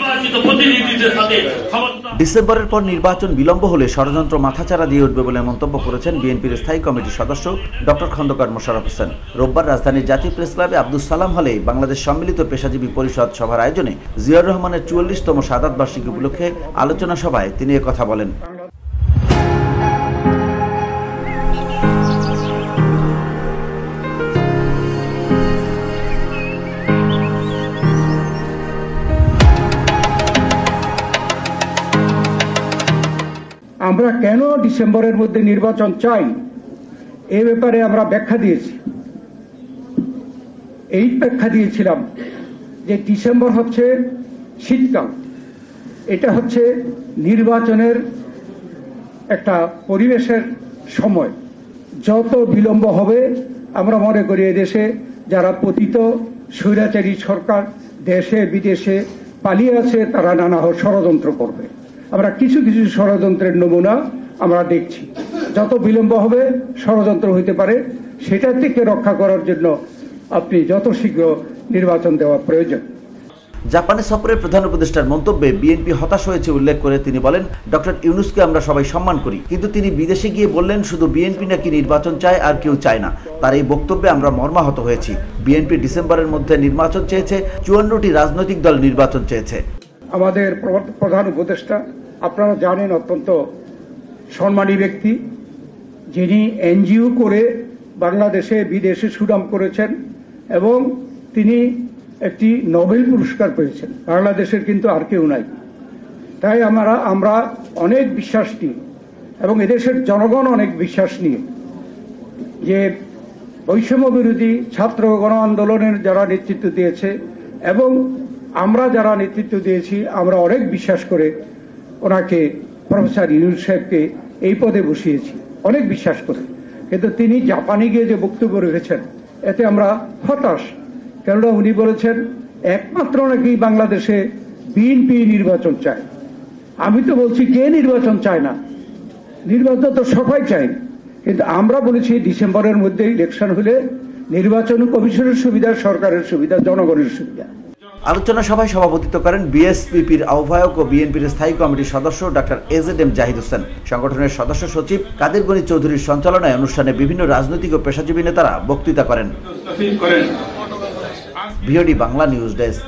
নির্বাচিত প্রতিনিধিদের সাথে ডিসেম্বরের পর নির্বাচন বিলম্ব হলে ষড়যন্ত্র মাথাচাড়া দিয়ে উঠবে বলে মন্তব্য করেছেন বিএনপির স্থায়ী কমিটির সদস্য ডক্টর খন্দকার মোশাররফ হোসেন। রোববার রাজধানীর জাতীয় প্রেস ক্লাবে আব্দুস সালাম হলে বাংলাদেশ সম্মিলিত পেশাজীবী পরিষদ সভার আয়োজনে জিয়াউর রহমানের ৪৪তম শাহাদাত বার্ষিকী উপলক্ষে আলোচনা সভায় তিনি একথা বলেন। আমরা কেন ডিসেম্বরের মধ্যে নির্বাচন চাই এ ব্যাপারে আমরা ব্যাখ্যা দিয়েছি। এই ব্যাখ্যা দিয়েছিলাম যে ডিসেম্বর হচ্ছে শীতকাল, এটা হচ্ছে নির্বাচনের একটা পরিবেশের সময়। যত বিলম্ব হবে আমরা মনে করি এদেশে যারা পতিত স্বৈরাচারী সরকার দেশে বিদেশে পালিয়ে আছে তারা নানা ষড়যন্ত্র করবে। আমরা কিছু কিছু ষড়যন্ত্রের নমুনা আমরা দেখছি। যত বিলম্ব হবে ষড়যন্ত্র হইতে পারে, সেটা থেকে রক্ষা করার জন্য আপনি যত শীঘ্র নির্বাচন দেওয়া প্রয়োজন। জাপানে সফরের প্রধান উপদেষ্টার মন্তব্যে বিএনপি হতাশ হয়েছে উল্লেখ করে তিনি বলেন, ডক্টর ইউনূসকে আমরা সবাই সম্মান করি, কিন্তু তিনি বিদেশে গিয়ে বললেন শুধু বিএনপি নাকি নির্বাচন চায় আর কেউ চায় না। তার এই বক্তব্যে আমরা মর্মাহত হয়েছি। বিএনপি ডিসেম্বরের মধ্যে নির্বাচন চেয়েছে, 54টি রাজনৈতিক দল নির্বাচন চেয়েছে। আমাদের প্রধান উপদেষ্টা আপনারা জানেন অত্যন্ত সম্মানী ব্যক্তি, যিনি এনজিও করে বাংলাদেশে বিদেশে সুনাম করেছেন এবং তিনি একটি নোবেল পুরস্কার পেয়েছেন। বাংলাদেশের কিন্তু আর কেউ নাই। তাই আমরা অনেক বিশ্বাস নিয়ে এবং এদেশের জনগণ অনেক বিশ্বাস নিয়ে যে বৈষম্য বিরোধী ছাত্র গণ আন্দোলনের যারা নেতৃত্ব দিয়েছে এবং আমরা যারা নেতৃত্ব দিয়েছি, আমরা অনেক বিশ্বাস করে ওনাকে প্রফেসর ইউনূস সাহেবকে এই পদে বসিয়েছি, অনেক বিশ্বাস করে। কিন্তু তিনি জাপানে গিয়ে যে বক্তব্য রেখেছেন এতে আমরা হতাশ। কেননা উনি বলেছেন একমাত্র নাকি বাংলাদেশে বিএনপি নির্বাচন চায়। আমি তো বলছি কে নির্বাচন চায় না? নির্বাচন তো সবাই চায়, কিন্তু আমরা বলেছি ডিসেম্বরের মধ্যে ইলেকশন হলে নির্বাচন কমিশনের সুবিধা, সরকারের সুবিধা, জনগণের সুবিধা। আলোচনা সভায় সভাপতিত্ব করেন বিএসপিপির আহ্বায়ক ও বিএনপির স্থায়ী কমিটির সদস্য ডক্টর এজেডএম জাহিদ হোসেন। সংগঠনের সদস্য সচিব কাদের গনি চৌধুরীর সঞ্চালনায় অনুষ্ঠানে বিভিন্ন রাজনৈতিক ও পেশাজীবী নেতারা বক্তৃতা করেন। VOD Bangla news desk.